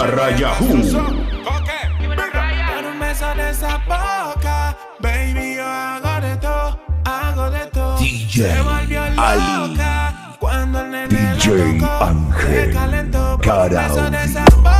barra Yahoo. Por un beso de esa boca, baby, yo hago de todo, hago de todo. DJ Se volvió Ali, loca cuando el nene DJ la tocó, Ángel, se calentó por un beso de esa Karaoke. boca.